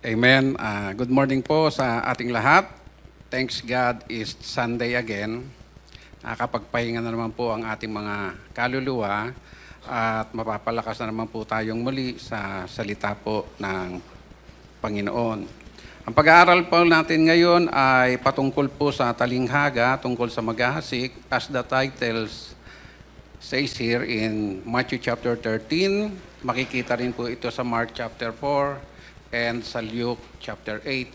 Amen. Good morning po sa ating lahat. Thanks God is Sunday again. Nakakapagpahinga na naman po ang ating mga kaluluwa at mapapalakas na naman po tayong muli sa salita po ng Panginoon. Ang pag-aaral po natin ngayon ay patungkol po sa talinghaga, tungkol sa maghahasik, as the titles says here in Matthew chapter 13. Makikita rin po ito sa Mark chapter 4 and sa Luke chapter 8.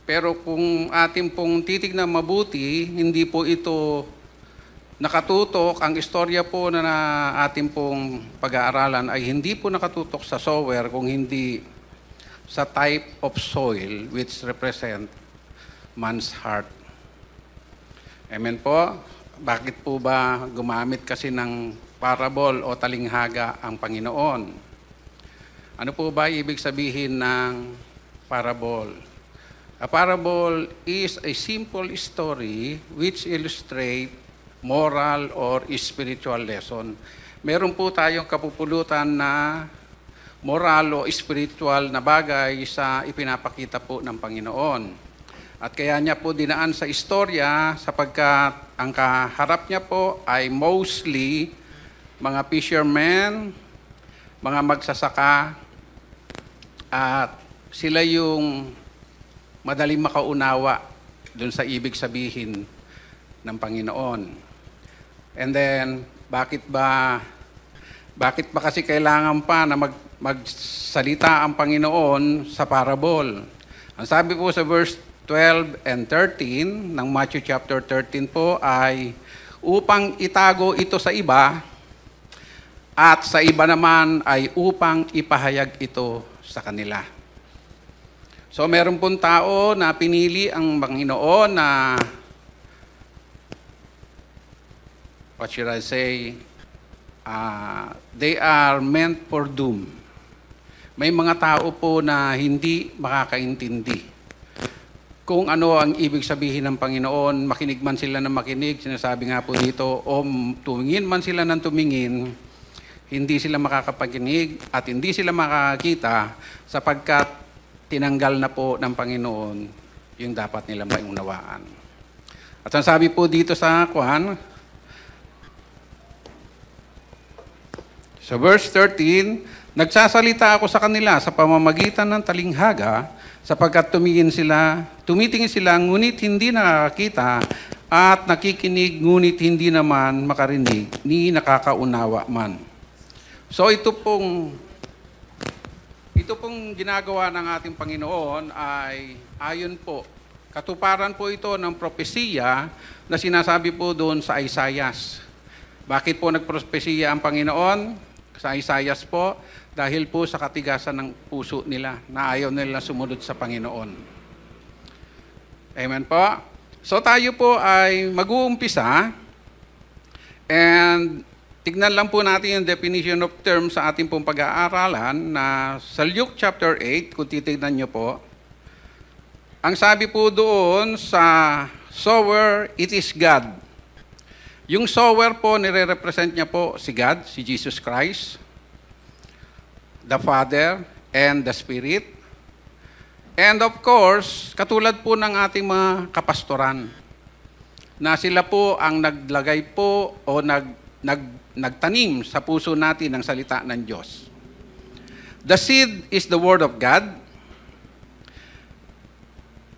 Pero kung ating pong titignan mabuti, hindi po ito nakatutok, ang istorya po na ating pong pag-aaralan ay hindi po nakatutok sa sower, kung hindi sa type of soil which represent man's heart. Amen po. Bakit po ba gumamit kasi ng parable o talinghaga ang Panginoon? Ano po ba ibig sabihin ng parable? A parable is a simple story which illustrate moral or spiritual lesson. Meron po tayong kapupulutan na moral o spiritual na bagay sa ipinapakita po ng Panginoon. At kaya niya po dinaan sa istorya sapagkat ang kaharap niya po ay mostly mga fishermen, mga magsasaka, at sila yung madaling makaunawa dun sa ibig sabihin ng Panginoon. And then, bakit ba kasi kailangan pa na magsalita ang Panginoon sa parable? Ang sabi po sa verse 12 and 13 ng Matthew chapter 13 po ay upang itago ito sa iba at sa iba naman ay upang ipahayag ito sa kanila. So meron pong tao na pinili ang Panginoon na what should I say? They are meant for doom. May mga tao po na hindi makakaintindi kung ano ang ibig sabihin ng Panginoon. Makinig man sila ng makinig, sinasabi nga po dito, o tumingin man sila ng tumingin, hindi sila makakapakinig at hindi sila makakita sapagkat tinanggal na po ng Panginoon yung dapat nila maunawaan. At ang sabi po dito sa verse 13, nagsasalita ako sa kanila sa pamamagitan ng talinghaga sapagkat tumitingin sila ngunit hindi nakakita at nakikinig ngunit hindi naman makarinig ni nakakaunawa man. So ito pong ginagawa ng ating Panginoon ay ayon po, katuparan po ito ng propesiya na sinasabi po doon sa Isaias. Bakit po nagpropesiya ang Panginoon sa Isaias po? Dahil po sa katigasan ng puso nila na ayaw nila sumunod sa Panginoon. Amen po? So tayo po ay mag-uumpisa and tignan lang po natin yung definition of term sa ating pong pag-aaralan na sa Luke chapter 8, kung titignan nyo po, ang sabi po doon sa sower, it is God. Yung sower po, nire-represent niya po si God, si Jesus Christ, the Father, and the Spirit. And of course, katulad po ng ating mga kapastoran, na sila po ang naglagay po o nagtanim sa puso natin ng salita ng Diyos. The seed is the Word of God.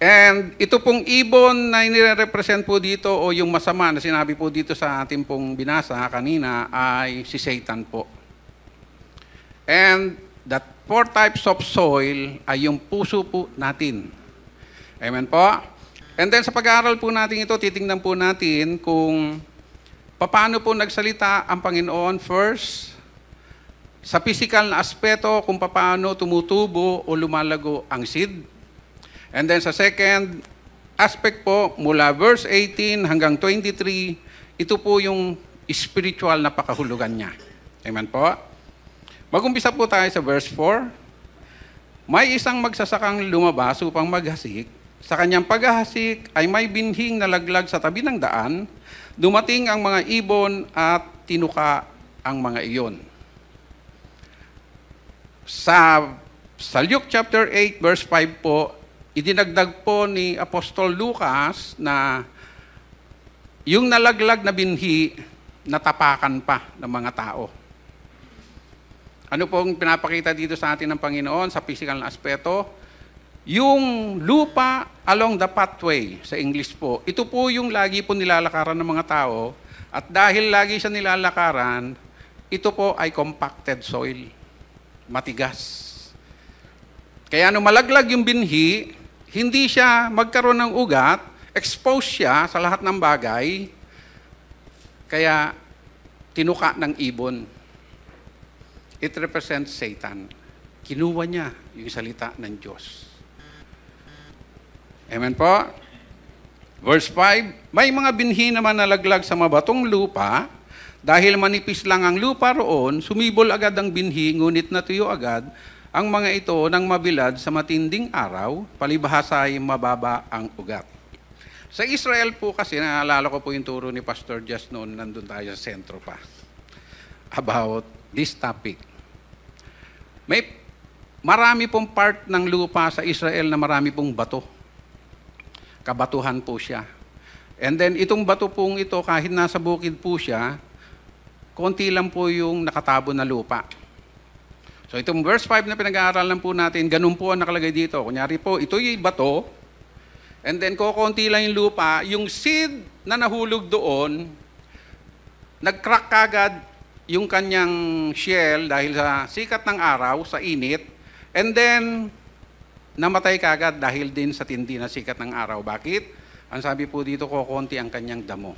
And ito pong ibon na nire-represent po dito o yung masama na sinabi po dito sa ating pong binasa kanina ay si Satan po. And that 4 types of soil ay yung puso po natin. Amen po? And then sa pag-aaral po natin ito, titingnan po natin kung paano po nagsalita ang Panginoon first, sa physical na aspeto kung paano tumutubo o lumalago ang seed. And then sa second aspect po, mula verse 18 hanggang 23, ito po yung spiritual na pakahulugan niya. Amen po? Mag-umpisa po tayo sa verse 4. May isang magsasakang lumabas upang maghasik. Sa kanyang paghahasik ay may binhing nalaglag sa tabi ng daan. Dumating ang mga ibon at tinuka ang mga iyon. Sa Sa Luke chapter 8, verse 5 po, idinagdag po ni Apostol Lucas na yung nalaglag na binhi, natapakan pa ng mga tao. Ano pong pinapakita dito sa atin ng Panginoon sa physical na aspeto? Yung lupa along the pathway, sa English po, ito po yung lagi po nilalakaran ng mga tao, at dahil lagi siya nilalakaran, ito po ay compacted soil, matigas. Kaya nung malaglag yung binhi, hindi siya magkaroon ng ugat, expose siya sa lahat ng bagay, kaya tinuka ng ibon. It represents Satan. Kinuha niya yung salita ng Diyos. Amen po? Verse 5, may mga binhi naman nalaglag sa mabatong lupa, dahil manipis lang ang lupa roon, sumibol agad ang binhi, ngunit natuyo agad ang mga ito nang mabilad sa matinding araw, palibhasa ay mababa ang ugat. Sa Israel po kasi, naalala ko po yung turo ni Pastor Just noon, nandun tayo sa sentro pa, about this topic. Marami pong part ng lupa sa Israel na marami pong bato. Kabatuhan po siya. And then itong bato pong ito, kahit nasa bukid po siya, konti lang po yung nakatabo na lupa. So itong verse 5 na pinag-aaralan po natin, ganun po ang nakalagay dito. Kunyari po, ito yung bato, and then konti lang yung lupa, yung seed na nahulog doon, nag-crack kagad yung kanyang shell dahil sa sikat ng araw, sa init, and then namatay kagad dahil din sa tindi na sikat ng araw. Bakit? Ang sabi po dito, konti ang kanyang damo.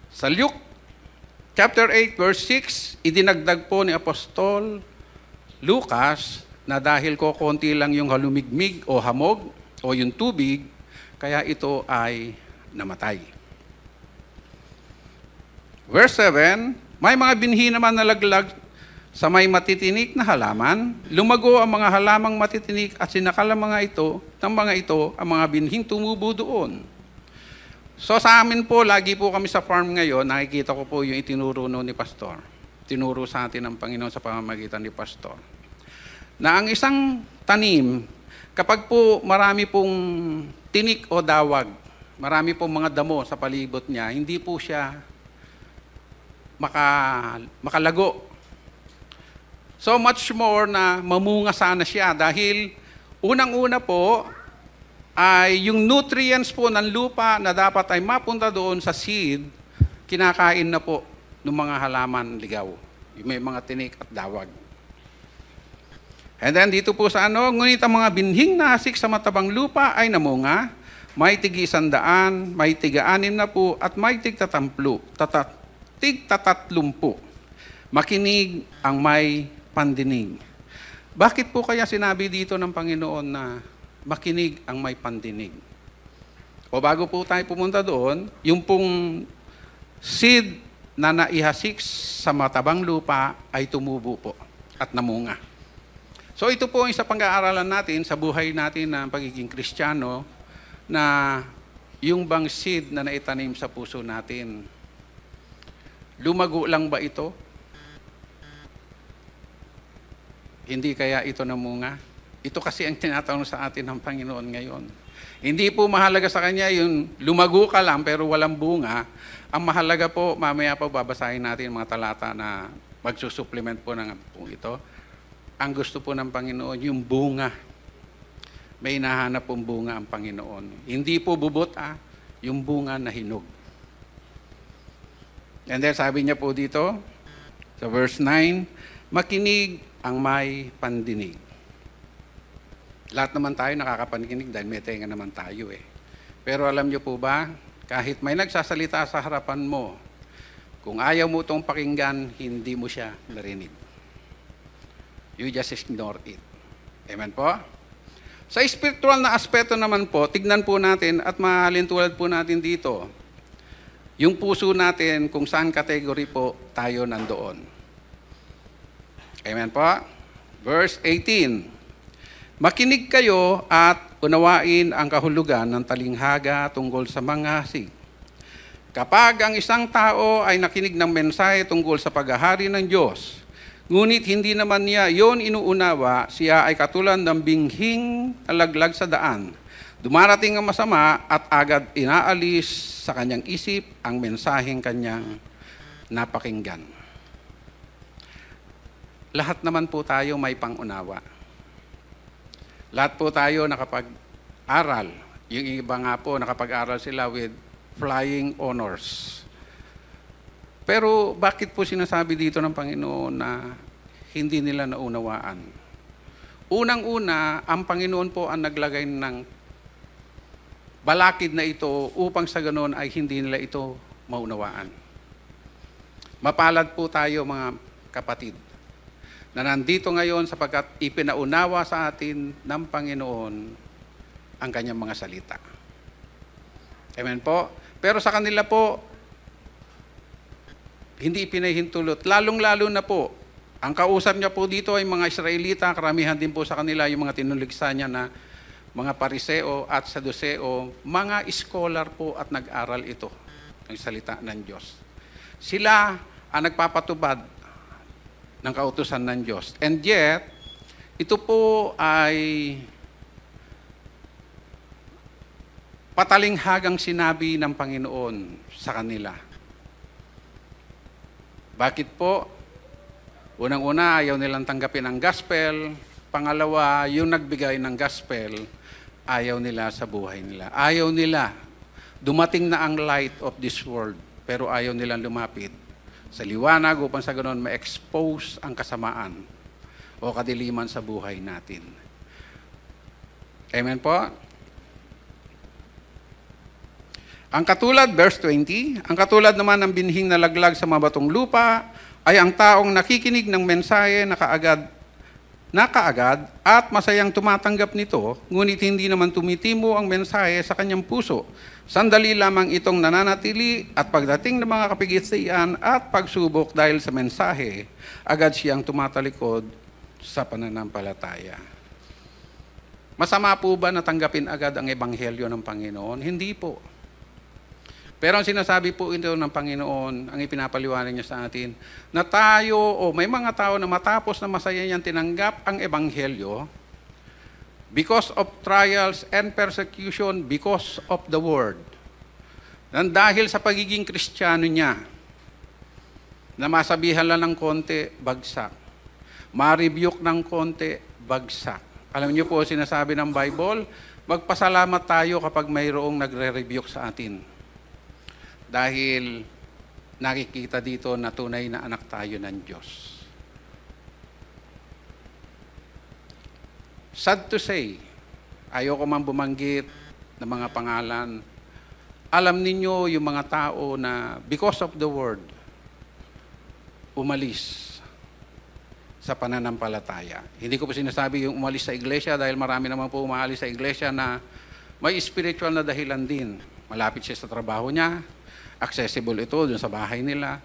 Sa Luke chapter 8, verse 6, idinagdag po ni Apostol Lucas na dahil konti lang yung halumigmig o hamog o yung tubig, kaya ito ay namatay. Verse 7, may mga binhi naman nalaglag sa may matitinik na halaman, lumago ang mga halamang matitinik at sinakal ang mga ito, ang mga binhing tumubo doon. So sa amin po, lagi po kami sa farm ngayon, nakikita ko po yung itinuro ni Pastor. Tinuro sa atin ng Panginoon sa pamamagitan ni Pastor. Na ang isang tanim, kapag po marami pong tinik o dawag, marami pong mga damo sa palibot niya, hindi po siya makalago. So much more na mamunga sana siya dahil unang-una po ay yung nutrients po ng lupa na dapat ay mapunta doon sa seed, kinakain na po ng mga halaman ligaw. May mga tinik at dawag. And then dito po sa ngunit ang mga binhing nasik sa matabang lupa ay namunga, may tig-100, may tig-60 at may tig-30. Makinig ang may pandinig. Bakit po kaya sinabi dito ng Panginoon na makinig ang may pandinig? O bago po tayo pumunta doon, yung pong seed na naihasik sa matabang lupa ay tumubo po at namunga. So ito po ang isa pang-aaralan natin sa buhay natin ng pagiging Kristiyano, na yung bang seed na naitanim sa puso natin, lumago lang ba ito? Hindi kaya ito namunga? Ito kasi ang tinatanong sa atin ng Panginoon ngayon. Hindi po mahalaga sa Kanya yung lumago ka lang pero walang bunga. Ang mahalaga po, mamaya po babasahin natin mga talata na magsusupplement po ng ito. Ang gusto po ng Panginoon, yung bunga. May hinahanap pong bunga ang Panginoon. Hindi po bubot, yung bunga na hinog. And then sabi niya po dito, sa verse 9, makinig ang may pandinig. Lahat naman tayo nakakapandinig dahil may tenga naman tayo eh. Pero alam niyo po ba, kahit may nagsasalita sa harapan mo, kung ayaw mo itong pakinggan, hindi mo siya narinig. You just ignore it. Amen po? Sa spiritual na aspeto naman po, tignan po natin at mahalintulad po natin dito, yung puso natin kung saan category po tayo nandoon. Amen po? Verse 18. Makinig kayo at unawain ang kahulugan ng talinghaga tungkol sa mga hasig. Kapag ang isang tao ay nakinig ng mensahe tungkol sa paghahari ng Diyos, Ngunit hindi naman niya yon inuunawa, siya ay katulad ng binghing nalaglag sa daan. Dumarating ang masama at agad inaalis sa kanyang isip ang mensaheng kanyang napakinggan. Lahat naman po tayo may pangunawa. Lahat po tayo nakapag-aral. Yung iba nga po nakapag-aral sila with flying honors. Pero bakit po sinasabi dito ng Panginoon na hindi nila naunawaan? Unang-una, ang Panginoon po ang naglagay ng balakid na ito upang sa ganoon ay hindi nila ito maunawaan. Mapalad po tayo mga kapatid na nandito ngayon sapagkat ipinaunawa sa atin ng Panginoon ang kanyang mga salita. Amen po? Pero sa kanila po, hindi ipinahintulot. Lalong-lalo na po, ang kausap niya po dito ay mga Israelita, karamihan din po sa kanila yung mga tinuligsa niya na mga Pariseo at Saduseo, mga scholar po at nag-aral ito ng salita ng Diyos. Sila ang nagpapatubad ng kautusan ng Diyos. And yet, ito po ay patalinghagang sinabi ng Panginoon sa kanila. Bakit po? Unang-una, ayaw nilang tanggapin ang gospel. Pangalawa, yung nagbigay ng gospel, ayaw nila sa buhay nila. Ayaw nila. Dumating na ang light of this world, pero ayaw nilang lumapit sa liwanag upang sa ganoon ma-expose ang kasamaan o kadiliman sa buhay natin. Amen po? Ang katulad, verse 20, ang katulad naman ng binhing nalaglag sa mabatong lupa ay ang taong nakikinig ng mensahe na kaagad at masayang tumatanggap nito, ngunit hindi naman tumitimo ang mensahe sa kanyang puso. Sandali lamang itong nananatili at pagdating ng mga kapigitian at pagsubok dahil sa mensahe, agad siyang tumatalikod sa pananampalataya. Masama po ba na tanggapin agad ang ebanghelyo ng Panginoon? Hindi po. Pero ang sinasabi po ito ng Panginoon, ang ipinapaliwanag niya sa atin, na tayo o may mga tao na matapos na masaya niyang tinanggap ang ebanghelyo, because of trials and persecution, because of the word. Nang dahil sa pagiging Kristiyano niya, na masabihan lang ng konti, bagsak. Ma-rebuke ng konti, bagsak. Alam niyo po, sinasabi ng Bible, magpasalamat tayo kapag mayroong nagre-rebuke sa atin. Dahil nakikita dito na tunay na anak tayo ng Diyos. Sad to say, ayoko man bumanggit ng mga pangalan, alam ninyo yung mga tao na because of the word, umalis sa pananampalataya. Hindi ko po sinasabi yung umalis sa iglesia dahil marami naman po umaalis sa iglesia na may spiritual na dahilan din. Malapit siya sa trabaho niya, accessible ito dun sa bahay nila.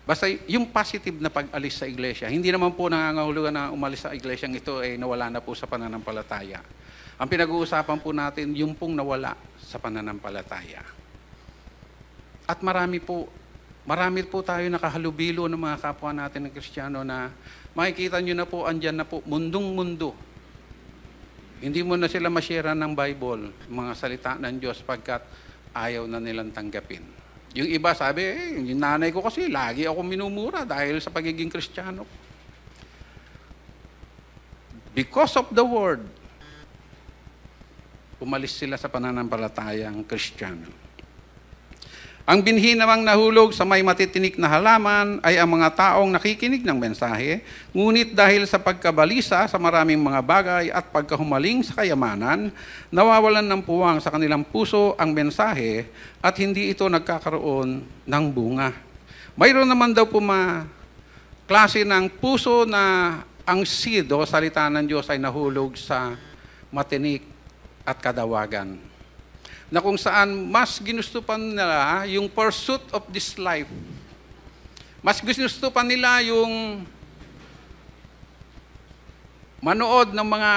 Basta yung positive na pag-alis sa iglesia, hindi naman po nangangahulugan na umalis sa iglesyang ito ay nawala na po sa pananampalataya. Ang pinag-uusapan po natin, yung pong nawala sa pananampalataya. At marami po tayo nakahalubilo ng mga kapwa natin ng Kristiyano na makikita nyo na po, andyan na po, mundong-mundo. Hindi mo na sila masyera ng Bible, mga salita ng Diyos, pagkat ayaw na nilang tanggapin. Yung iba sabi, yung nanay ko kasi, lagi ako minumura dahil sa pagiging Kristiyano. Because of the word, umalis sila sa pananampalatayang Kristiyano. Ang binhi namang nahulog sa may matitinik na halaman ay ang mga taong nakikinig ng mensahe, ngunit dahil sa pagkabalisa sa maraming mga bagay at pagkahumaling sa kayamanan, nawawalan ng puwang sa kanilang puso ang mensahe at hindi ito nagkakaroon ng bunga. Mayroon naman daw po klase ng puso na ang seed o salita ng Diyos ay nahulog sa matinik at kadawagan, na kung saan mas ginusto pa nila yung pursuit of this life. Mas ginusto pa nila yung manood ng mga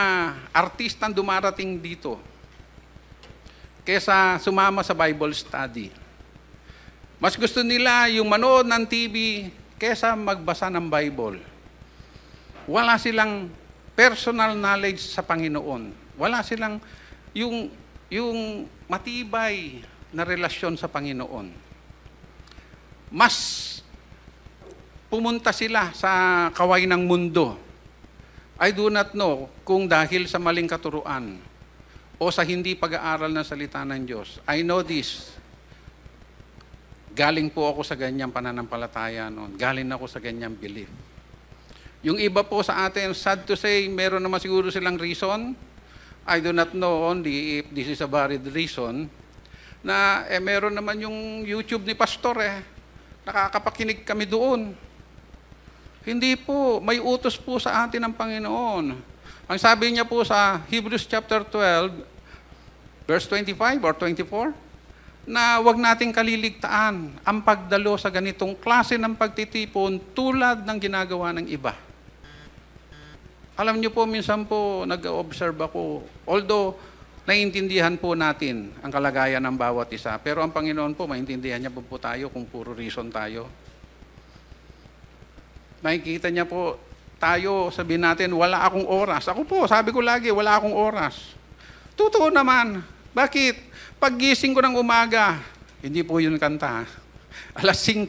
artistang dumarating dito kaysa sumama sa Bible study. Mas gusto nila yung manood ng TV kesa magbasa ng Bible. Wala silang personal knowledge sa Panginoon. Wala silang yung matibay na relasyon sa Panginoon. Mas pumunta sila sa kaway ng mundo. I do not know kung dahil sa maling katuruan o sa hindi pag-aaral ng salita ng Diyos. I know this. Galing po ako sa ganyang pananampalataya noon. Galing ako sa ganyang belief. Yung iba po sa atin, sad to say, meron naman siguro silang reason. I do not know only if this is a valid reason, na meron naman yung YouTube ni Pastor nakakapakinig kami doon. Hindi po, may utos po sa atin ng Panginoon. Ang sabi niya po sa Hebrews chapter 12, verse 25 or 24, na wag nating kaliligtaan ang pagdalo sa ganitong klase ng pagtitipon tulad ng ginagawa ng iba. Alam niyo po, minsan po nag-observe ako, although naiintindihan po natin ang kalagayan ng bawat isa, pero ang Panginoon po, maintindihan niya po tayo kung puro reason tayo. Makikita niya po, tayo, sabihin natin, wala akong oras. Ako po, sabi ko lagi, wala akong oras. Totoo naman. Bakit? Paggising ko ng umaga, hindi po yun kanta, alas 5.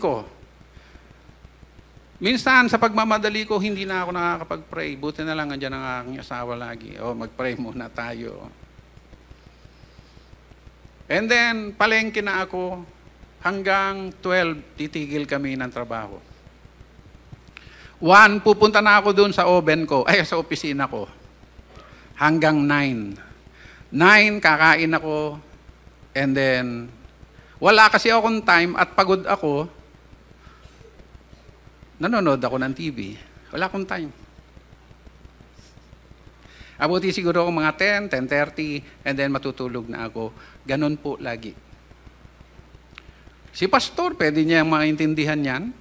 Minsan, sa pagmamadali ko, hindi na ako nakakapag-pray. Buti na lang, andyan ang aking asawa lagi. Mag-pray muna tayo. And then, palengke na ako. Hanggang 12, titigil kami ng trabaho. 1, pupunta na ako doon sa oven ko, sa opisina ko. Hanggang 9. 9, kakain ako. And then, wala kasi akong time at pagod ako. Nanonood ako ng TV. Wala akong time. Abuti siguro ako mga 10, 10:30, and then matutulog na ako. Ganon po lagi. Si Pastor, pwede niya maintindihan yan.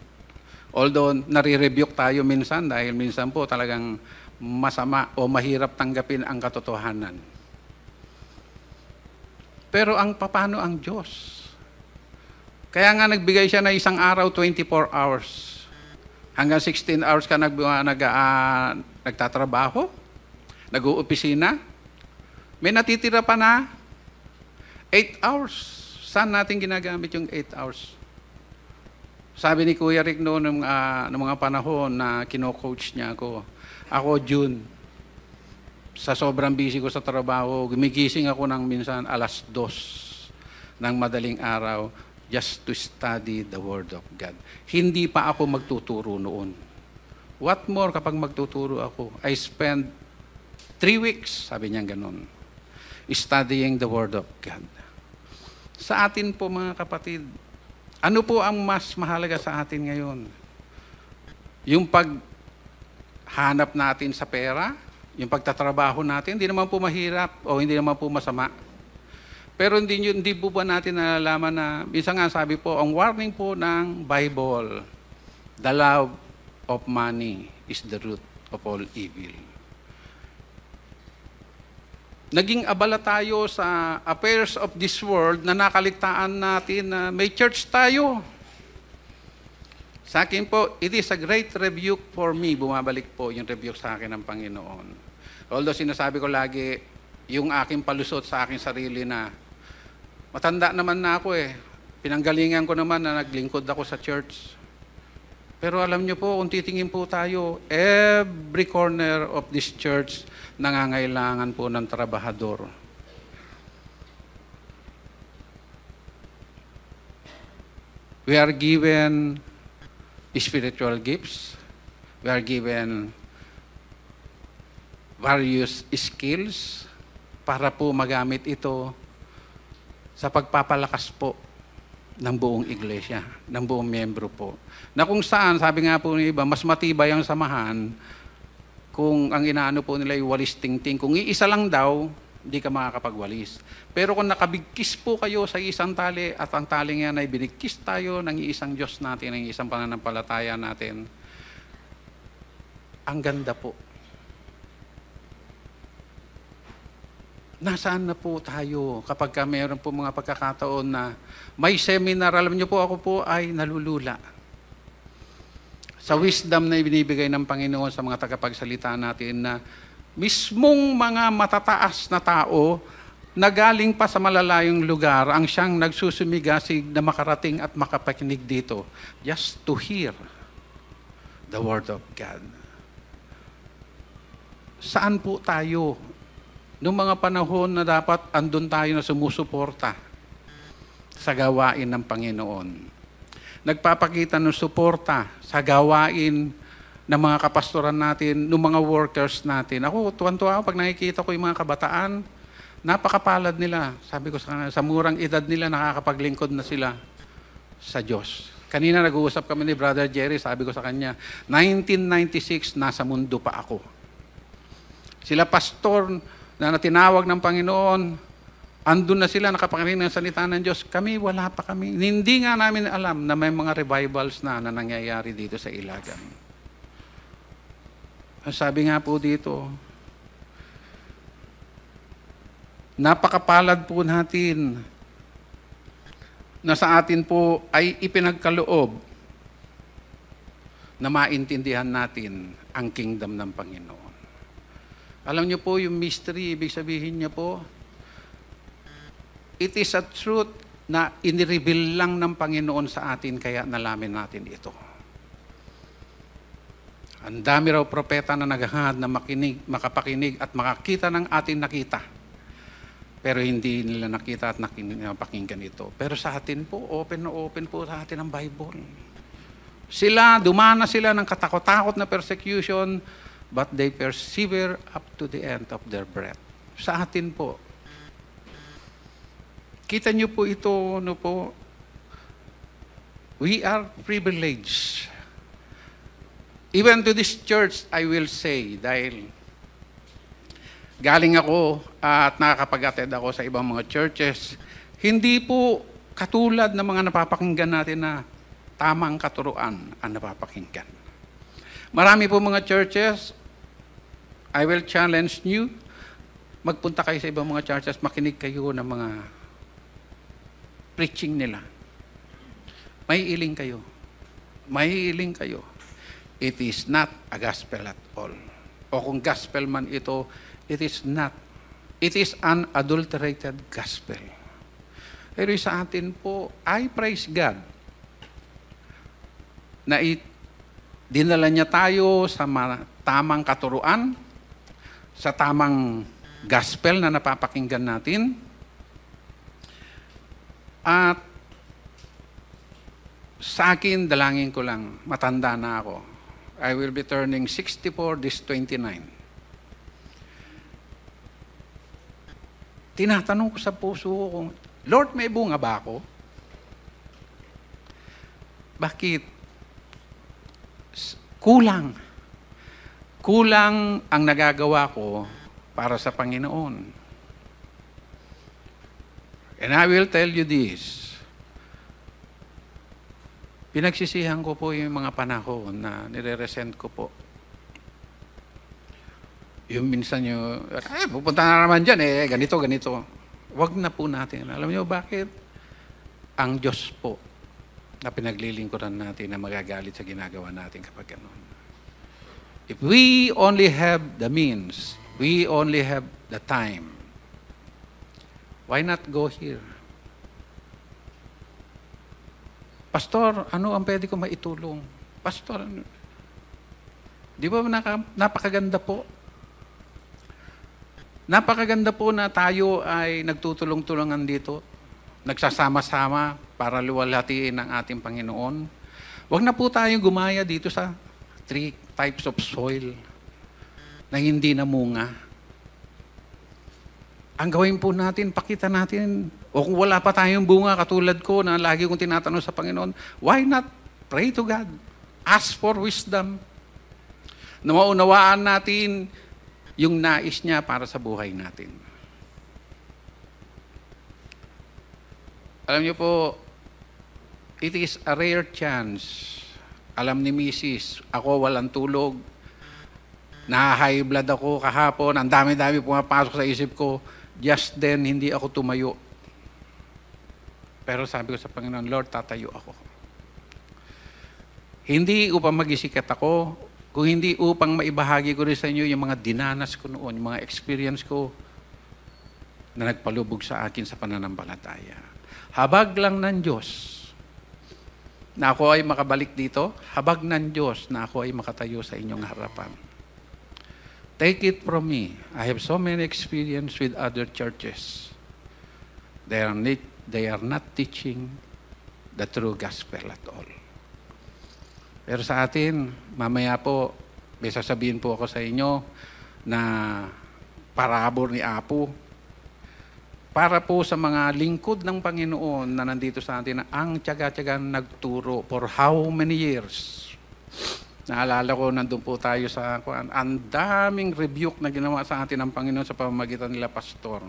Although, nare-rebuke tayo minsan dahil minsan po talagang masama o mahirap tanggapin ang katotohanan. Pero paano ang Diyos? Kaya nga nagbigay siya na isang araw, 24 hours. Hanggang 16 hours ka nagtatrabaho, nag-uopisina. May natitira pa na 8 hours. Saan natin ginagamit yung 8 hours? Sabi ni Kuya Rick noong mga panahon na kino-coach niya ako, June, sa sobrang busy ko sa trabaho, gumigising ako ng minsan alas 2 ng madaling araw just to study the Word of God. Hindi pa ako magtuturo noon. What more kapag magtuturo ako? I spend 3 weeks, sabi niya ganun, studying the Word of God. Sa atin po mga kapatid, ano po ang mas mahalaga sa atin ngayon? Yung paghanap natin sa pera, yung pagtatrabaho natin, hindi naman po mahirap o hindi naman po masama. Pero hindi po ba natin nalalaman na, minsan nga sabi po, ang warning po ng Bible, the love of money is the root of all evil. Naging abala tayo sa affairs of this world na nakaligtaan natin na may church tayo. Sa akin po, it is a great rebuke for me. Bumabalik po yung rebuke sa akin ng Panginoon. Although sinasabi ko lagi, yung aking palusot sa aking sarili na, matanda naman na ako Pinanggalingan ko naman na naglingkod ako sa church. Pero alam niyo po, kung titingin po tayo, every corner of this church, nangangailangan po ng trabahador. We are given spiritual gifts. We are given various skills para po magamit ito sa pagpapalakas po ng buong iglesia, ng buong miyembro po. Na kung saan, sabi nga po ng iba, mas matibay ang samahan kung ang inaano po nila ay walis tingting. Kung iisa lang daw, hindi ka makakapagwalis. Pero kung nakabigkis po kayo sa isang tali at ang tali nga ay binigkis tayo ng isang Diyos natin, ng isang pananampalataya natin, ang ganda po. Nasaan na po tayo kapag mayroon po mga pagkakataon na may seminar, alam niyo po ako po ay nalulula. sa wisdom na ibinibigay ng Panginoon sa mga tagapagsalita natin na mismong mga matataas na tao na galing pa sa malalayong lugar ang siyang nagsusumigasig na makarating at makapakinig dito just to hear the Word of God. Saan po tayo noong mga panahon na dapat andun tayo na sumusuporta sa gawain ng Panginoon? Nagpapakita ng suporta sa gawain ng mga kapastoran natin, ng mga workers natin. Ako, tuwan-tuwa ako pag nakikita ko yung mga kabataan, napakapalad nila. Sabi ko sa kanila, sa murang edad nila, nakakapaglingkod na sila sa Diyos. Kanina nag-uusap kami ni Brother Jerry, sabi ko sa kanya, 1996, nasa mundo pa ako. Sila pastor na tinawag ng Panginoon, andun na sila, nakapakarinig ng salita ng Diyos. Kami, wala pa kami. Hindi nga namin alam na may mga revivals na nangyayari dito sa Ilagan. Sabi nga po dito, napakapalad po natin na sa atin po ay ipinagkaloob na maintindihan natin ang kingdom ng Panginoon. Alam niyo po yung mystery, ibig sabihin niya po, it is a truth na inireveal lang ng Panginoon sa atin kaya nalaman natin ito. Ang dami raw propeta na naghahangad na makinig, makapakinig at makakita ng ating nakita. Pero hindi nila nakita at napakinggan ito. Pero sa atin po, open na open po sa atin ang Bible. Dumana sila ng katakot-takot na persecution, but they persevere up to the end of their breath. Sa atin po. Kita niyo po ito, we are privileged. Even to this church, I will say, dahil galing ako at nakakapag-attend ako sa ibang mga churches, hindi po katulad ng mga napapakinggan natin na tamang katuruan ang napapakinggan. Marami po mga churches, I will challenge you, magpunta kayo sa ibang mga churches, makinig kayo ng mga preaching nila. May iling kayo. May iling kayo. It is not a gospel at all. O kung gospel man ito, it is not. It is an adulterated gospel. Pero sa atin po, I praise God na dinala niya tayo sa tamang katuruan, sa tamang gospel na napapakinggan natin, at sa akin, dalangin ko lang, matanda na ako. I will be turning 64 this 29. Tinatanong ko sa puso ko, Lord, may bunga ba ako? Bakit? Kulang. Kulang ang nagagawa ko para sa Panginoon. And I will tell you this. Pinagsisihan ko po yung mga panahon na nire-resent ko po. Yung minsan yung, pupunta na naman dyan, ganito. Huwag na po natin. Alam niyo bakit? Ang Diyos po na pinaglilingkuran natin na magagalit sa ginagawa natin kapag gano'n. If we only have the means, we only have the time, why not go here? Pastor, ano ang pwede ko maitulong? Pastor, di ba napakaganda po? Napakaganda po na tayo ay nagtutulong-tulungan dito. Nagsasama-sama para luwalhatiin ang ating Panginoon. Huwag na po tayong gumaya dito sa 3 types of soil na hindi namunga. Ang gawin po natin, pakita natin, o kung wala pa tayong bunga katulad ko na lagi kong tinatanong sa Panginoon, why not pray to God? Ask for wisdom. Na maunawaan natin yung nais niya para sa buhay natin. Alam niyo po, it is a rare chance. Alam ni Mrs., ako walang tulog, na-high blood ako kahapon, ang dami-dami pumapasok sa isip ko, just then, hindi ako tumayo. Pero sabi ko sa Panginoon, Lord, tatayo ako. Hindi upang magisikat ako, kung hindi upang maibahagi ko rin sa inyo yung mga dinanas ko noon, yung mga experience ko na nagpalubog sa akin sa pananampalataya. Habag lang ng Diyos na ako ay makabalik dito, habag ng Diyos na ako ay makatayo sa inyong harapan. Take it from me. I have so many experience with other churches. They are not teaching the true gospel at all. Pero sa atin, mamaya po, may sasabihin po ako sa inyo na parabor ni Apo. Para po sa mga lingkod ng Panginoon na nandito sa atin na ang tiyaga-tiyaga nagturo for how many years. Naalala ko, nandun po tayo sa ang daming rebuke na ginawa sa atin ng Panginoon sa pamamagitan nila pastor.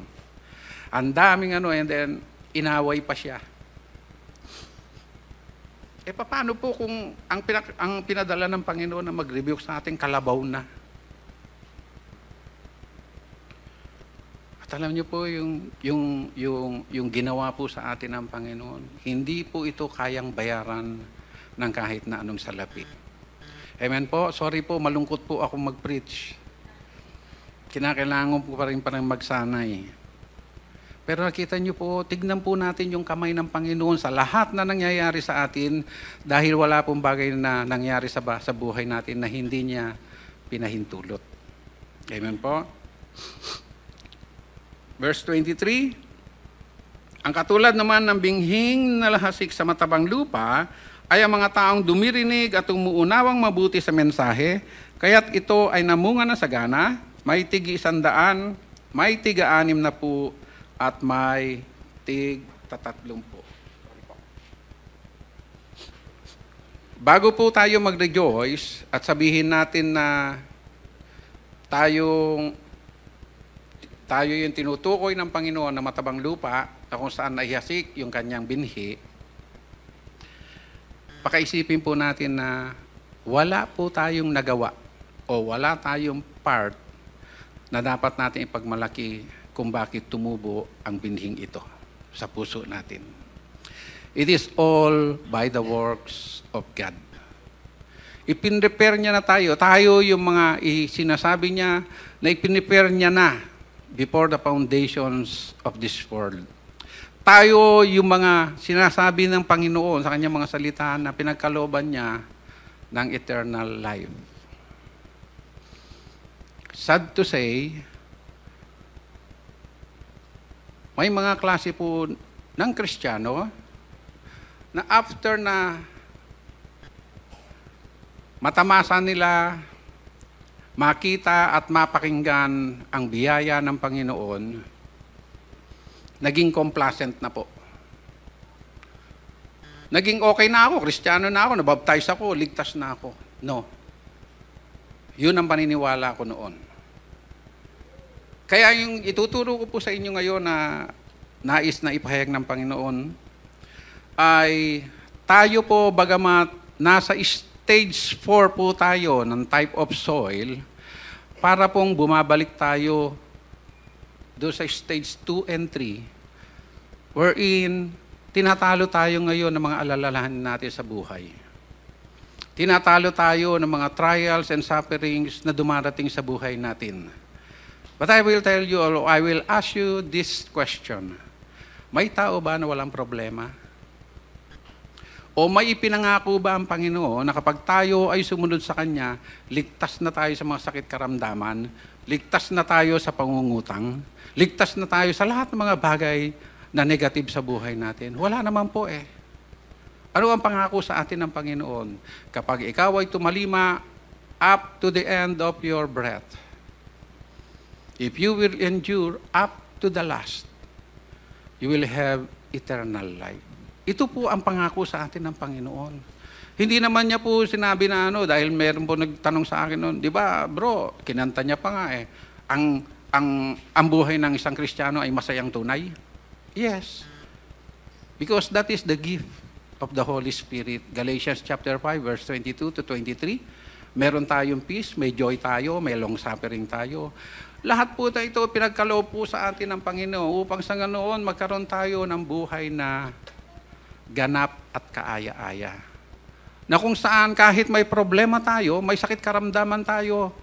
Ang daming and then inaway pa siya. Paano po kung ang pinadala ng Panginoon na mag-rebuke sa ating kalabaw na? At alam niyo po yung ginawa po sa atin ng Panginoon, hindi po ito kayang bayaran ng kahit na anong salapi. Amen po. Sorry po, malungkot po ako mag-preach. Kinakailangan po pa rin magsanay. Pero nakita niyo po, tignan po natin yung kamay ng Panginoon sa lahat na nangyayari sa atin dahil wala pong bagay na nangyari sa buhay natin na hindi niya pinahintulot. Amen po. Verse 23, ang katulad naman ng binghing na lahasik sa matabang lupa ay ang mga taong dumirinig at umuunawang mabuti sa mensahe, kaya't ito ay namunga na sagana, may tig-100, may tig-60 at may tig-30. Bago po tayo mag-rejoice at sabihin natin na tayo yung tinutukoy ng Panginoon na matabang lupa na kung saan naihasik yung kanyang binhi, pakaisipin po natin na wala po tayong nagawa o wala tayong part na dapat natin ipagmalaki kung bakit tumubo ang binhing ito sa puso natin. It is all by the works of God. Ipinrepair niya na tayo. Tayo yung mga sinasabi niya na ipinrepair niya na before the foundations of this world. Tayo yung mga sinasabi ng Panginoon sa kanyang mga salita na pinagkalooban niya ng eternal life. Sad to say, may mga klase po ng Kristiyano na after na matamasa nila, makita at mapakinggan ang biyaya ng Panginoon, naging complacent na po. Naging okay na ako, Kristiyano na ako, nabaptize ako, ligtas na ako. No. Yun ang paniniwala ko noon. Kaya yung ituturo ko po sa inyo ngayon na nais na ipahayag ng Panginoon ay tayo po bagamat nasa stage 4 po tayo ng type of soil para pong bumabalik tayo doon sa stage 2 and 3 wherein tinatalo tayo ngayon ng mga alalahanin natin sa buhay. Tinatalo tayo ng mga trials and sufferings na dumarating sa buhay natin. But I will tell you, or I will ask you this question. May tao ba na walang problema? O may ipinangako ba ang Panginoon na kapag tayo ay sumunod sa Kanya, ligtas na tayo sa mga sakit karamdaman, ligtas na tayo sa pangungutang, ligtas na tayo sa lahat ng mga bagay na negative sa buhay natin? Wala naman po eh. Ano ang pangako sa atin ng Panginoon? Kapag ikaw ay tumalima up to the end of your breath, if you will endure up to the last, you will have eternal life. Ito po ang pangako sa atin ng Panginoon. Hindi naman niya po sinabi na dahil meron po nagtanong sa akin noon, di ba bro, kinanta niya pa nga ang buhay ng isang Kristiyano ay masayang tunay? Yes. Because that is the gift of the Holy Spirit. Galatians chapter 5, verse 22 to 23. Meron tayong peace, may joy tayo, may long suffering tayo. Lahat po ito pinagkaloob po sa atin ng Panginoon upang sa ganoon magkaroon tayo ng buhay na ganap at kaaya-aya. na kung saan kahit may problema tayo, may sakit karamdaman tayo,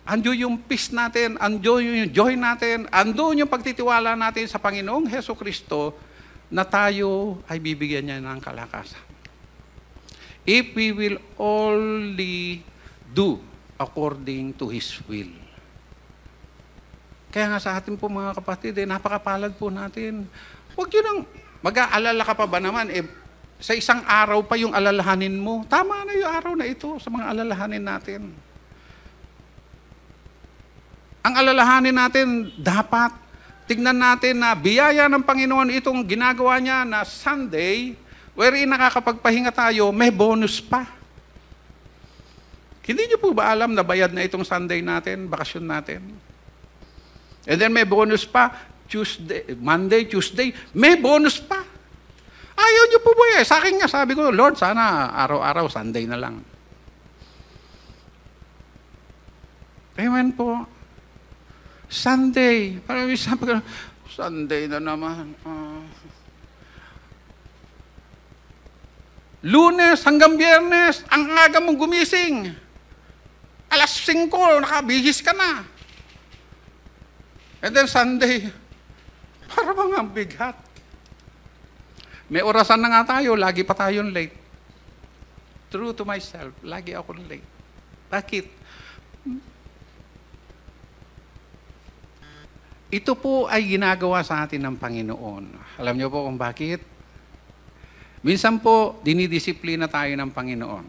ando yung peace natin, ando yung joy natin, ando yung pagtitiwala natin sa Panginoong Hesukristo na tayo ay bibigyan niya ng kalakasan. If we will only do according to His will. Kaya nga sa atin po mga kapatid, napakapalad po natin. Huwag yun ang mag-aalala ka pa ba naman, sa isang araw pa yung alalahanin mo. Tama na yung araw na ito sa mga alalahanin natin. Ang alalahanin natin, dapat tignan natin na biyaya ng Panginoon itong ginagawa niya na Sunday, wherein nakakapagpahinga tayo, may bonus pa. Hindi niyo po ba alam na bayad na itong Sunday natin, bakasyon natin? And then may bonus pa, Monday, Tuesday, may bonus pa. Ayaw niyo po ba eh? Sa akin nga, sabi ko, Lord, sana araw-araw, Sunday na lang. Amen po. Sunday. Parang sabi ko, Sunday na naman. Lunes hanggang Biyernes, ang aga mong gumising. Alas 5, nakabihis ka na. And then Sunday, para bang ang bigat. May orasan na nga tayo, lagi pa tayong late. True to myself, lagi ako late. Bakit? Ito po ay ginagawa sa atin ng Panginoon. Alam niyo po kung bakit? Minsan po, dinidisiplina tayo ng Panginoon.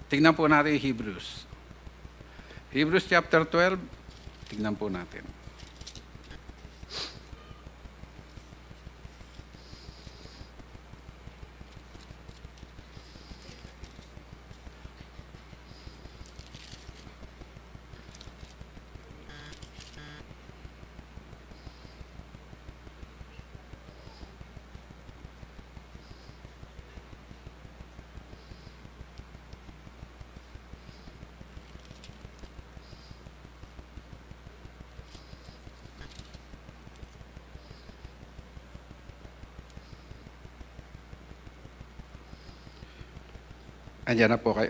Tingnan po natin yung Hebrews. Hebrews chapter 12, tingnan po natin. Andiyan na po kayo.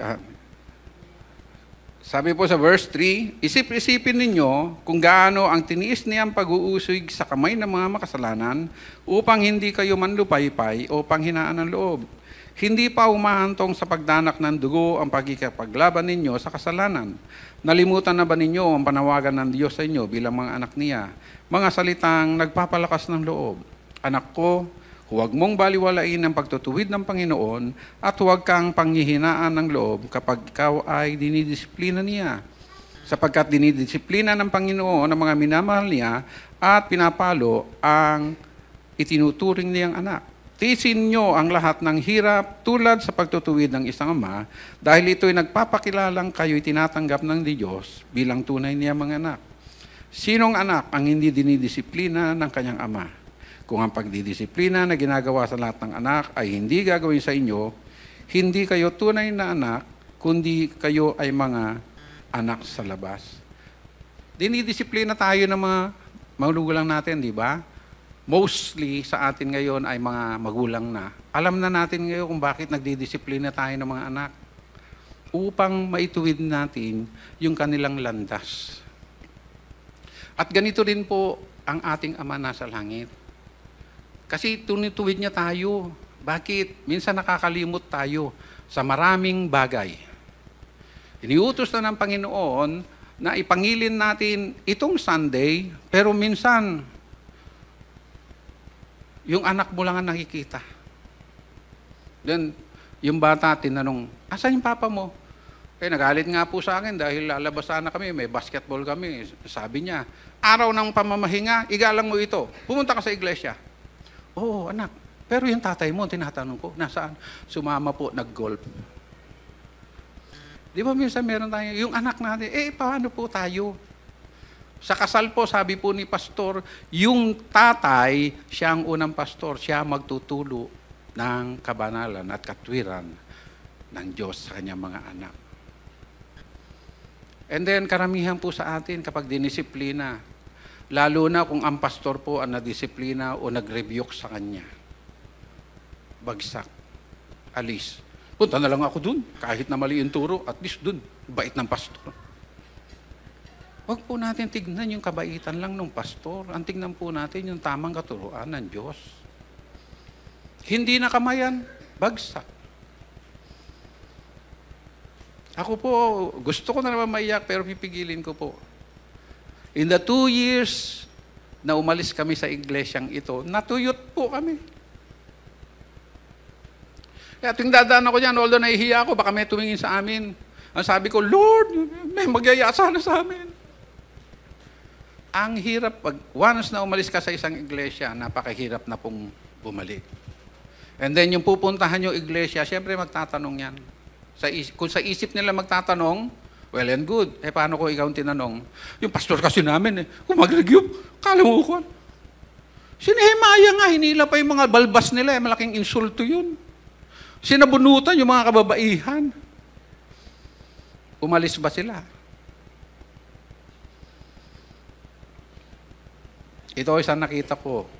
Sabi po sa verse 3, isip-isipin ninyo kung gaano ang tiniis niyang pag-uusig sa kamay ng mga makasalanan upang hindi kayo manlupaypay o panghinaan ng loob. Hindi pa umahantong sa pagdanak ng dugo ang pagkikipaglaban ninyo sa kasalanan. Nalimutan na ba ninyo ang panawagan ng Diyos sa inyo bilang mga anak niya? Mga salitang nagpapalakas ng loob. Anak ko, huwag mong baliwalain ang pagtutuwid ng Panginoon at huwag kang panghihinaan ng loob kapag ikaw ay dinidisiplina niya. Sapagkat dinidisiplina ng Panginoon ang mga minamahal niya at pinapalo ang itinuturing niyang anak. Tiisin niyo ang lahat ng hirap tulad sa pagtutuwid ng isang ama dahil ito'y nagpapakilalang kayo'y tinatanggap ng Diyos bilang tunay niya mga anak. Sinong anak ang hindi dinidisiplina ng kanyang ama? Kung ang pagdidisiplina na ginagawa sa lahat ng anak ay hindi gagawin sa inyo, hindi kayo tunay na anak, kundi kayo ay mga anak sa labas. Dinidisiplina tayo ng mga magulang natin, di ba? Mostly sa atin ngayon ay mga magulang na. Alam na natin ngayon kung bakit nagdidisiplina tayo ng mga anak. Upang maituwid natin yung kanilang landas. At ganito rin po ang ating Ama nasa langit. Kasi tunituwid niya tayo. Bakit? Minsan nakakalimot tayo sa maraming bagay. Iniutos na ng Panginoon na ipangilin natin itong Sunday, pero minsan, yung anak mo lang ang nakikita. Then, yung bata tinanong, asan yung papa mo? Nagalit nga po sa akin dahil lalabas sana kami, may basketball kami. Sabi niya, araw ng pamamahinga, igalang mo ito. Pumunta ka sa iglesia. Oo, anak. Pero yung tatay mo, tinatanong ko, nasaan? Sumama po, nag-golf. Di ba minsan meron tayo, yung anak natin, paano po tayo? Sa kasal po, sabi po ni pastor, yung tatay, siya ang unang pastor, siya magtutulo ng kabanalan at katwiran ng Diyos sa kanyang mga anak. And then, karamihan po sa atin kapag dinisiplina, lalo na kung ang pastor po ang nadisiplina o nag-rebuke sa kanya. Bagsak. Alis. Punta na lang ako dun. Kahit na mali yung turo, at least dun, bait ng pastor. Huwag po natin tignan yung kabaitan lang ng pastor. Ang tignan po natin yung tamang katuruan ng Diyos. Hindi na kamayan, bagsak. Ako po, gusto ko na naman maiyak, pero pipigilin ko po. In the 2 years na umalis kami sa iglesyang ito, natuyot po kami. Kaya tuwing dadaan ako dyan, although nahihiya ako, baka may tumingin sa amin. Ang sabi ko, Lord, may magyaya sana sa amin. Ang hirap, once na umalis ka sa isang iglesia, napakahirap na pong bumalik. And then yung pupuntahan yung iglesia, syempre magtatanong yan. Kung sa isip nila magtatanong, well and good. Paano ko ikaw tinanong? Yung pastor kasi namin, kung mag-review, kala mo ko. Si Nehemiah nga, hinila pa yung mga balbas nila, malaking insulto yun. Sinabunutan yung mga kababaihan. Umalis ba sila? Ito isang nakita ko.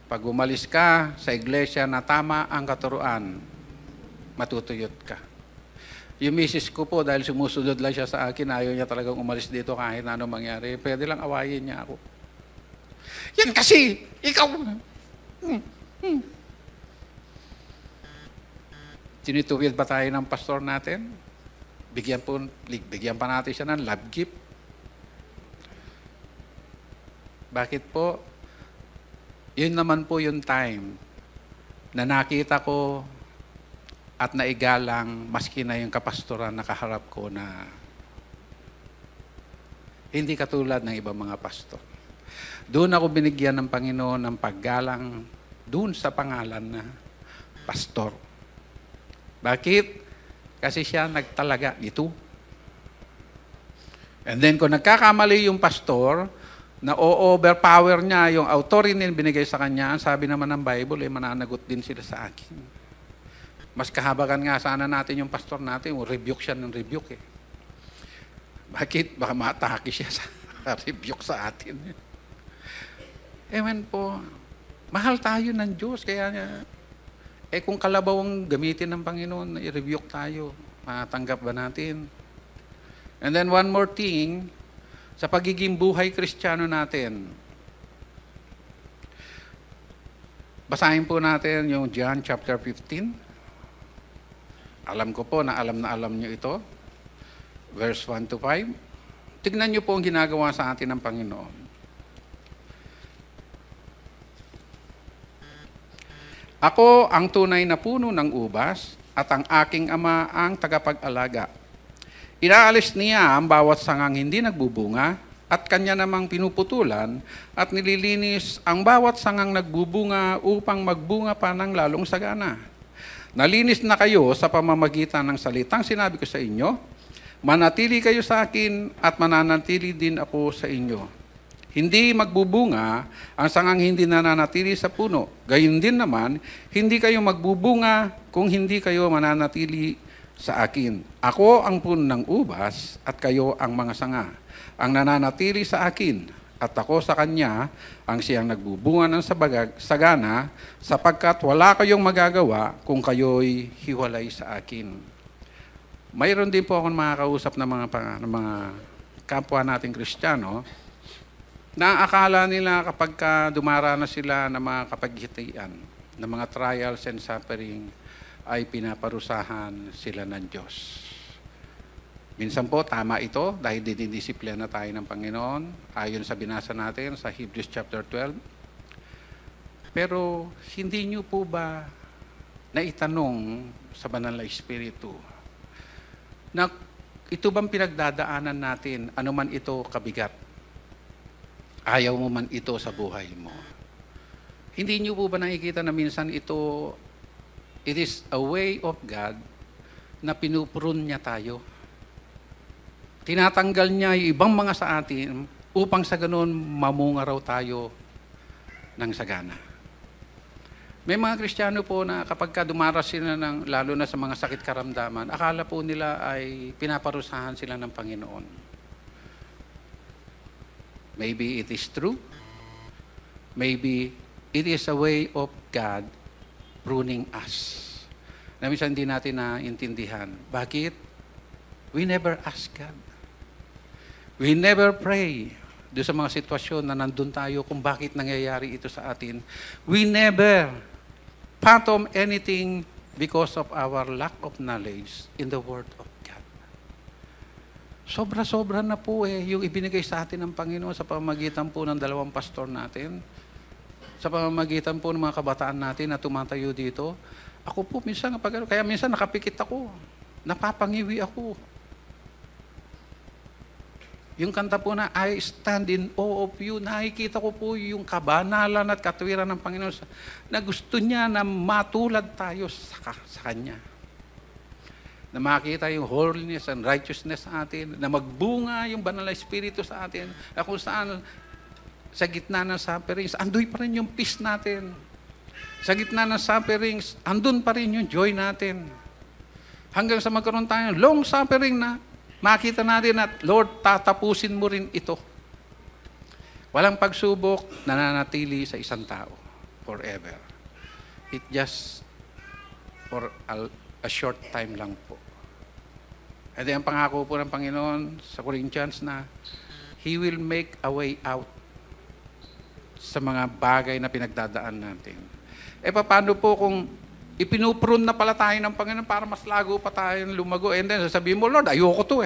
Pag umalis ka sa iglesia na tama ang katuruan, matutuyot ka. Yung misis ko po, dahil sumusunod lang siya sa akin, ayaw niya talagang umalis dito kahit na anong mangyari. Pwede lang awayin niya ako. Yan kasi, ikaw... Tinituwid ba tayo ng pastor natin? Bigyan pa natin siya ng love gift. Bakit po? Yun naman po yung time na nakita ko at naigalang maski na yung kapastoran nakaharap ko na hindi katulad ng ibang mga pastor. Doon ako binigyan ng Panginoon ng paggalang doon sa pangalan na pastor. Bakit? Kasi siya nagtalaga nito. And then kung nagkakamali yung pastor, na o-overpower niya yung authority na binigay sa kanya, sabi naman ng Bible, mananagot din sila sa akin. Mas kahabagan nga sana natin yung pastor natin, rebuke siya ng rebuke. Bakit? Baka matake siya sa rebuke sa atin. Ewan po, mahal tayo ng Diyos, kaya kung kalabaw ang gamitin ng Panginoon, i-rebuke tayo. Matanggap ba natin? And then one more thing, sa pagiging buhay Kristiyano natin, basahin po natin yung John chapter 15. Alam ko po na alam nyo ito. Verse 1 to 5. Tignan nyo po ang ginagawa sa atin ng Panginoon. Ako ang tunay na puno ng ubas at ang aking ama ang tagapag-alaga. Inaalis niya ang bawat sangang hindi nagbubunga at kanya namang pinuputulan at nililinis ang bawat sangang nagbubunga upang magbunga pa ng lalong sagana. Nalinis na kayo sa pamamagitan ng salitang sinabi ko sa inyo, manatili kayo sa akin at mananatili din ako sa inyo. Hindi magbubunga ang sangang hindi nananatili sa puno. Gayon din naman, hindi kayo magbubunga kung hindi kayo mananatili sa akin. Ako ang puno ng ubas at kayo ang mga sanga. Ang nananatili sa akin at ako sa kanya ang siyang nagbubunga ng sagana sapagkat wala kayong magagawa kung kayo'y hiwalay sa akin. Mayroon din po akong makakausap ng mga kapwa nating Kristiyano na akala nila kapag dumaranas sila ng mga kapaghitian, ng mga trials and suffering, ay pinaparusahan sila ng Diyos. Minsan po, tama ito dahil dinidisiplina tayo ng Panginoon, ayon sa binasa natin sa Hebrews chapter 12. Pero hindi nyo po ba naitanong sa banal na Espiritu na ito bang pinagdadaanan natin, anuman ito kabigat? Ayaw mo man ito sa buhay mo. Hindi niyo po ba nakikita na minsan ito, it is a way of God na pinuprune niya tayo. Tinatanggal niya yung ibang mga sa atin upang sa ganoon mamunga raw tayo ng sagana. May mga Kristiyano po na kapag dumaras sila lalo na sa mga sakit karamdaman, akala po nila ay pinaparusahan sila ng Panginoon. Maybe it is true. Maybe it is a way of God pruning us. na minsan hindi natin naintindihan. Bakit? We never ask God. We never pray doon sa mga sitwasyon na nandun tayo kung bakit nangyayari ito sa atin. We never fathom anything because of our lack of knowledge in the Word of God. Sobra-sobra na po yung ibinigay sa atin ng Panginoon sa pamamagitan po ng 2 pastor natin, sa pamamagitan po ng mga kabataan natin na tumatayo dito. Ako po, minsan, kaya minsan nakapikit ako, napapangiwi ako. Yung kanta po na, I stand in awe of you, nakikita ko po yung kabanalan at katwiran ng Panginoon na gusto niya na matulad tayo sa Kanya. Na makita yung holiness and righteousness sa atin, na magbunga yung banal na Espiritu sa atin, na kung saan sa gitna ng sufferings, andoy pa rin yung peace natin. Sa gitna ng sufferings, andun pa rin yung joy natin. Hanggang sa magkaroon tayo ng long suffering na makita natin at, Lord, tatapusin mo rin ito. Walang pagsubok nananatili sa isang tao forever. It just for a short time lang po. At ang pangako po ng Panginoon sa Corinthians na He will make a way out sa mga bagay na pinagdadaan natin. Paano po kung ipinuprune na pala tayo ng Panginoon para mas lago pa tayo lumago. And then sasabihin mo, Lord, ayoko to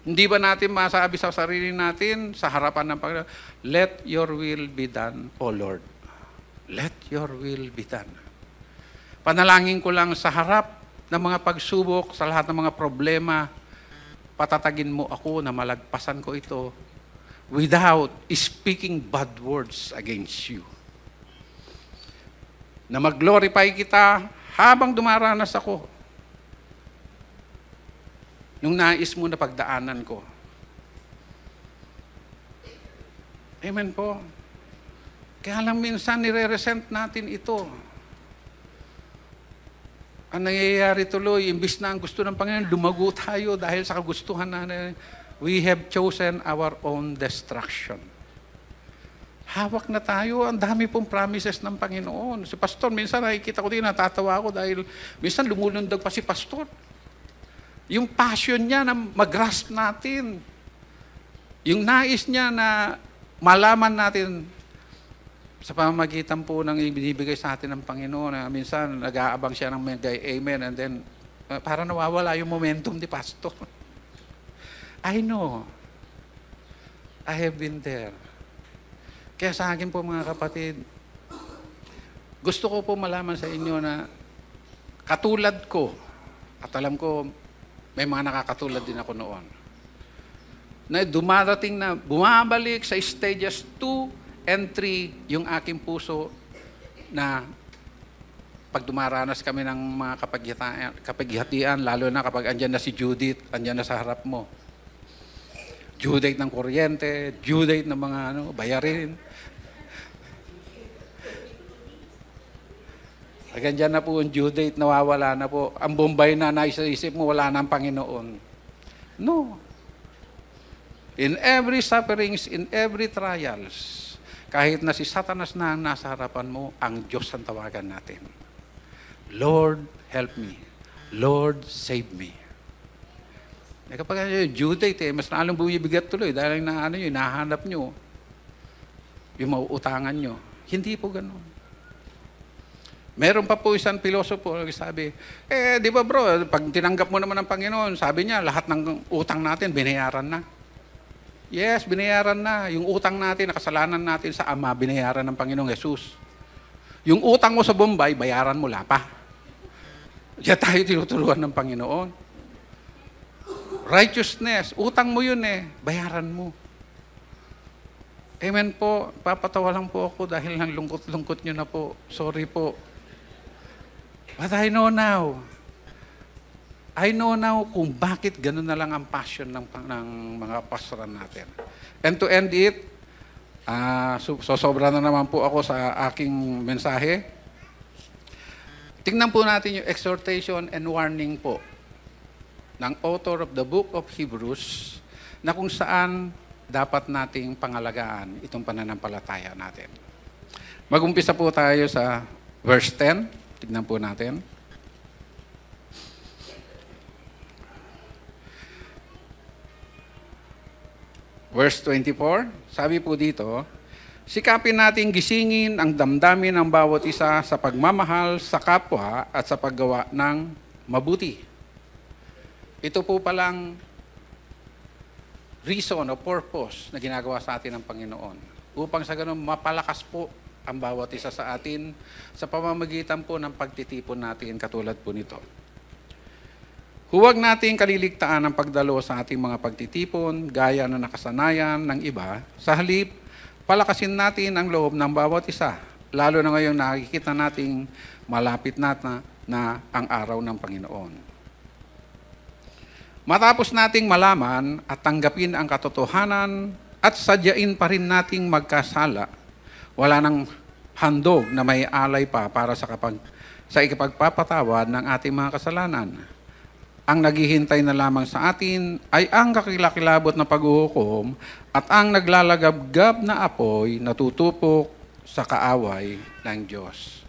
Hindi ba natin masabi sa sarili natin, sa harapan ng Panginoon, let your will be done, O Lord. Let your will be done. Panalangin ko lang sa harap ng mga pagsubok, sa lahat ng mga problema, patatagin mo ako na malagpasan ko ito without speaking bad words against you. Na mag-glorify kita habang dumaranas ako. Nung nais mo na pagdaanan ko. Amen po. Kaya lang minsan nire-resent natin ito. Ang nangyayari tuloy, imbis na ang gusto ng Panginoon, lumago tayo dahil sa kagustuhan natin. We have chosen our own destruction. Hawak na tayo, ang dami pong promises ng Panginoon. Si Pastor, minsan nakikita ko din, natatawa ako dahil minsan lumulundag pa si Pastor. Yung passion niya na mag-grasp natin. Yung nais niya na malaman natin sa pamamagitan po ng ibinibigay sa atin ng Panginoon. Na minsan nag-aabang siya ng amen and then para nawawala yung momentum ni Pastor. I know. I have been there. Kaya sa akin po mga kapatid, gusto ko po malaman sa inyo na katulad ko, at alam ko may mga nakakatulad din ako noon, na dumarating na bumabalik sa stages 2 and 3 yung aking puso na pag dumaranas kami ng mga kapaghihatian, lalo na kapag andyan na si Judith, andyan na sa harap mo. Due date ng kuryente, due date ng mga bayarin. Hanggang dyan na po yung due date, nawawala na po. Ang Bombay na naisip mo, wala na ang Panginoon. No. In every sufferings, in every trials, kahit na si Satanas na nasa harapan mo, ang Diyos ang tawagan natin. Lord, help me. Lord, save me. Kapag due date, mas lalong bumibigat tuloy dahil nahanap nyo, yung mauutangan nyo. Hindi po ganun. Meron pa po isang pilosopo, sabi, di ba bro, pag tinanggap mo naman ng Panginoon, sabi niya, lahat ng utang natin, binayaran na. Yes, binayaran na. Yung utang natin, nakasalanan natin sa Ama, binayaran ng Panginoong Jesus. Yung utang mo sa Bombay, bayaran mo pa. Diyan tayo tinuturuan ng Panginoon. Righteousness, utang mo yun bayaran mo. Amen po, papatawa lang po ako dahil nang lungkot-lungkot nyo na po. Sorry po. But I know now. I know now kung bakit ganun na lang ang passion ng mga pastoran natin. And to end it, sobra na naman po ako sa aking mensahe. Tingnan po natin yung exhortation and warning po ng author of the book of Hebrews na kung saan dapat nating pangalagaan itong pananampalataya natin. Mag-umpisa po tayo sa verse 10. Tignan po natin. Verse 24, sabi po dito, sikapin nating gisingin ang damdamin ng bawat isa sa pagmamahal sa kapwa at sa paggawa ng mabuti. Ito po palang reason o purpose na ginagawa sa atin ng Panginoon. Upang sa ganun mapalakas po ang bawat isa sa atin sa pamamagitan po ng pagtitipon natin katulad po nito. Huwag nating kaliligtaan ang pagdalo sa ating mga pagtitipon gaya na nakasanayan ng iba. Sa halip, palakasin natin ang loob ng bawat isa, lalo na ngayong nakikita nating malapit na ang araw ng Panginoon. Matapos nating malaman at tanggapin ang katotohanan at sadyain pa rin nating magkasala, wala nang handog na may alay pa para sa ikapagpapatawad ng ating mga kasalanan. Ang naghihintay na lamang sa atin ay ang kakilakilabot na paghuhukom at ang naglalagabgab na apoy na tutupok sa kaaway ng Diyos.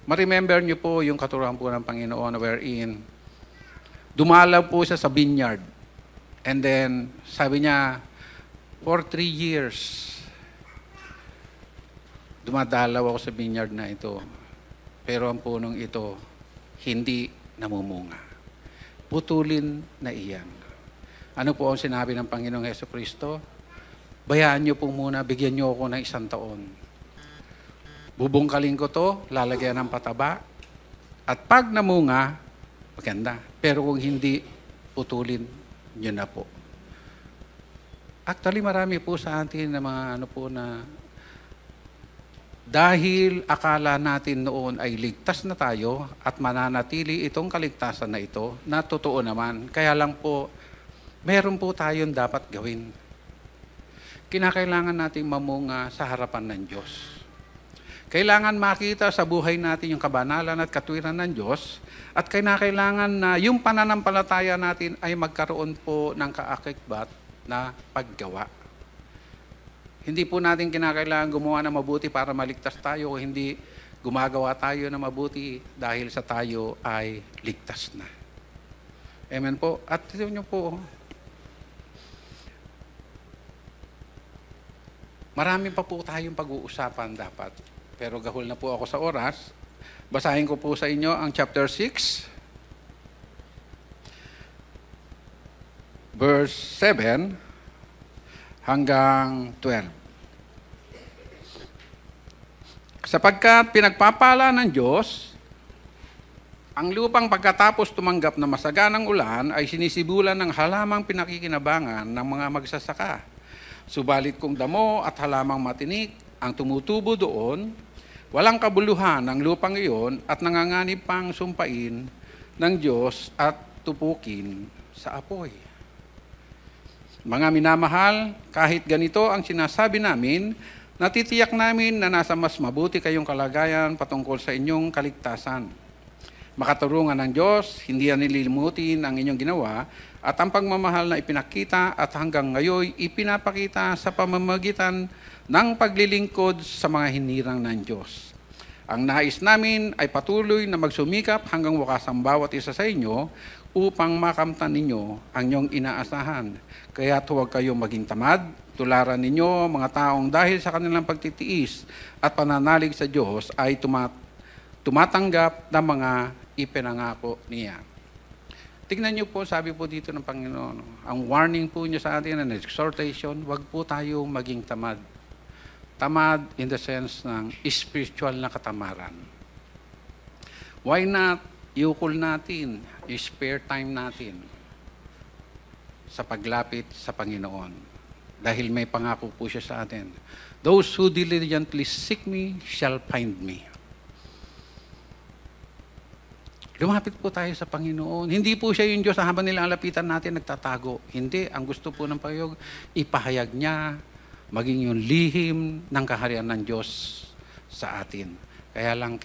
Ma-remember niyo po yung katuruan po ng Panginoon wherein dumalaw po siya sa vineyard. And then, sabi niya, for 3 years, dumadalaw ako sa vineyard na ito. Pero ang punong ito, hindi namumunga. Putulin na iyan. Ano po ang sinabi ng Panginoong Jesucristo? Bayaan niyo po muna, bigyan niyo ako ng 1 taon. Bubungkalin ko to, lalagyan ng pataba, at pag namunga, maganda. Pero kung hindi, putulin niyo na po. Actually, marami po sa atin na mga dahil akala natin noon ay ligtas na tayo at mananatili itong kaligtasan na ito, na totoo naman. Kaya lang po, meron po tayong dapat gawin. Kinakailangan nating mamunga sa harapan ng Diyos. Kailangan makita sa buhay natin yung kabanalan at katwiran ng Diyos at kinakailangan na yung pananampalataya natin ay magkaroon po ng kaakikbat na paggawa. Hindi po natin kinakailangan gumawa ng mabuti para maligtas tayo o hindi gumagawa tayo ng mabuti dahil sa tayo ay ligtas na. Amen po. At ito nyo po, marami pa po tayong pag-uusapan dapat. Pero gahol na po ako sa oras. Basahin ko po sa inyo ang chapter 6, verse 7 hanggang 12. Sapagkat pinagpapala ng Diyos, ang lupang pagkatapos tumanggap na masaganang ulan ay sinisibulan ng halamang pinakikinabangan ng mga magsasaka. Subalit kung damo at halamang matinik ang tumutubo doon, walang kabuluhan ang lupang iyon at nanganganib pang sumpain ng Diyos at tupukin sa apoy. Mga minamahal, kahit ganito ang sinasabi namin, natitiyak namin na nasa mas mabuti kayong kalagayan patungkol sa inyong kaligtasan. Makaturungan ng Diyos, hindi yan nililimutin ang inyong ginawa at ang pagmamahal na ipinakita at hanggang ngayon ipinapakita sa pamamagitan ng paglilingkod sa mga hinirang ng Diyos. Ang nais namin ay patuloy na magsumikap hanggang wakas ang bawat isa sa inyo upang makamtan ninyo ang inyong inaasahan. Kaya huwag kayong maging tamad, tularan ninyo mga taong dahil sa kanilang pagtitiis at pananalig sa Diyos ay tumatanggap ng mga ipinangako niya. Tingnan niyo po, sabi po dito ng Panginoon, ang warning po niyo sa atin, an exhortation, huwag po tayong maging tamad. Tamad in the sense ng spiritual na katamaran. Why not iukol natin, spare time natin sa paglapit sa Panginoon? Dahil may pangako po siya sa atin. Those who diligently seek me shall find me. Lumapit po tayo sa Panginoon. Hindi po siya yung Diyos na habang nilalapitan natin, nagtatago. Hindi. Ang gusto po ng Panginoon, ipahayag niya, maging yung lihim ng kaharian ng Diyos sa atin. Kaya lang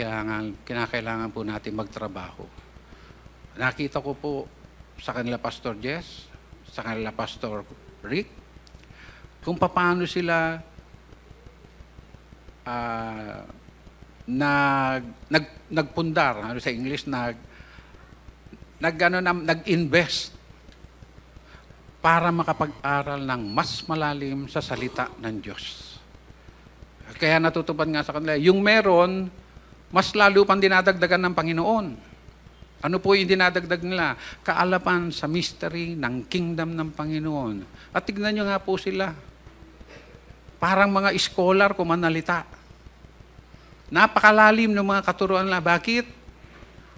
kinakailangan po natin magtrabaho. Nakita ko po sa kanila Pastor Jess, sa kanila Pastor Rick, kung paano sila nagpundar, ano sa English, nag-invest para makapag-aral ng mas malalim sa salita ng Diyos. Kaya natutupad nga sa kanila, yung meron, mas lalo pang dinadagdagan ng Panginoon. Ano po yung dinadagdag nila? Kaalaman sa mystery ng kingdom ng Panginoon. At tignan nyo nga po sila. Parang mga scholar kung manalita. Napakalalim ng mga katuruan nila. Bakit?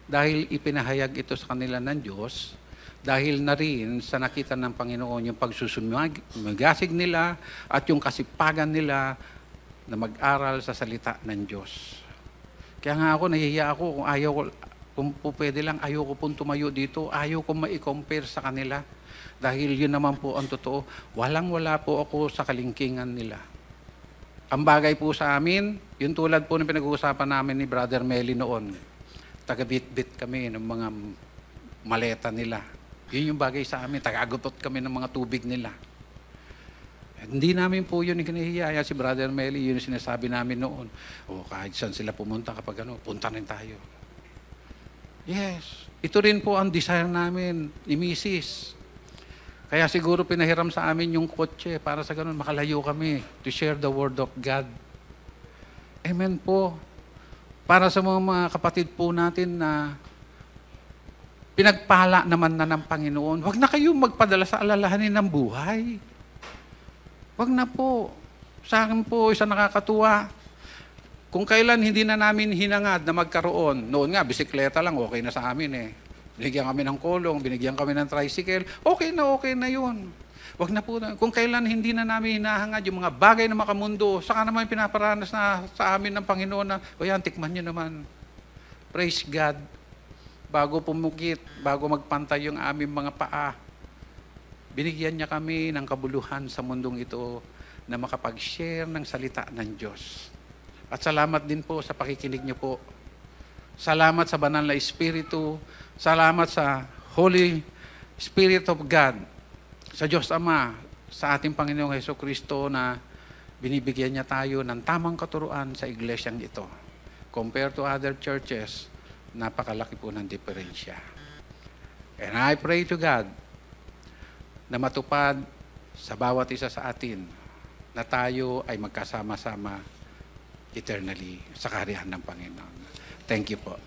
Dahil ipinahayag ito sa kanila ng Diyos. Dahil na rin sa nakita ng Panginoon yung pagsusumagasig nila at yung kasipagan nila na mag-aral sa salita ng Diyos. Kaya nga ako, nahihiya ako kung po pwede lang, ayoko pong tumayo dito, ayaw kong ma-compare sa kanila. Dahil yun naman po ang totoo, walang-wala po ako sa kalingkingan nila. Ang bagay po sa amin, yung tulad po ng pinag-uusapan namin ni Brother Meli noon, taga-bit-bit kami ng mga maleta nila. Yun yung bagay sa amin, taga-agutot kami ng mga tubig nila. Hindi namin po yun kinahihiyaya si Brother Meli, yun yung sinasabi namin noon. O kahit saan sila pumunta kapag punta rin tayo. Yes, ito rin po ang desire namin ni Mrs. Kaya siguro pinahiram sa amin yung kotse para sa ganun makalayo kami to share the word of God. Amen po. Para sa mga kapatid po natin na pinagpala naman na ng Panginoon, huwag na kayong magpadala sa alalahanin ng buhay. Huwag na po. Sa akin po, isa nakakatuwa. Kung kailan hindi na namin hinangad na magkaroon, noon nga, bisikleta lang, okay na sa amin eh. Binigyan kami ng kolong, binigyan kami ng tricycle, okay na yun. Huwag na po. Kung kailan hindi na namin hinahangad yung mga bagay na makamundo, saka naman pinaparanas na sa amin ng Panginoon na, o yan, tikman nyo naman. Praise God. Bago pumukit, bago magpantay yung aming mga paa, binigyan niya kami ng kabuluhan sa mundong ito na makapag-share ng salita ng Diyos. At salamat din po sa pakikinig niyo po. Salamat sa banal na Espiritu. Salamat sa Holy Spirit of God, sa Diyos Ama, sa ating Panginoong Jesucristo na binibigyan niya tayo ng tamang katuruan sa iglesyang ito. Compared to other churches, napakalaki po ng diferensya. And I pray to God na matupad sa bawat isa sa atin na tayo ay magkasama-sama eternally sa kaharian ng Panginoon. Thank you po.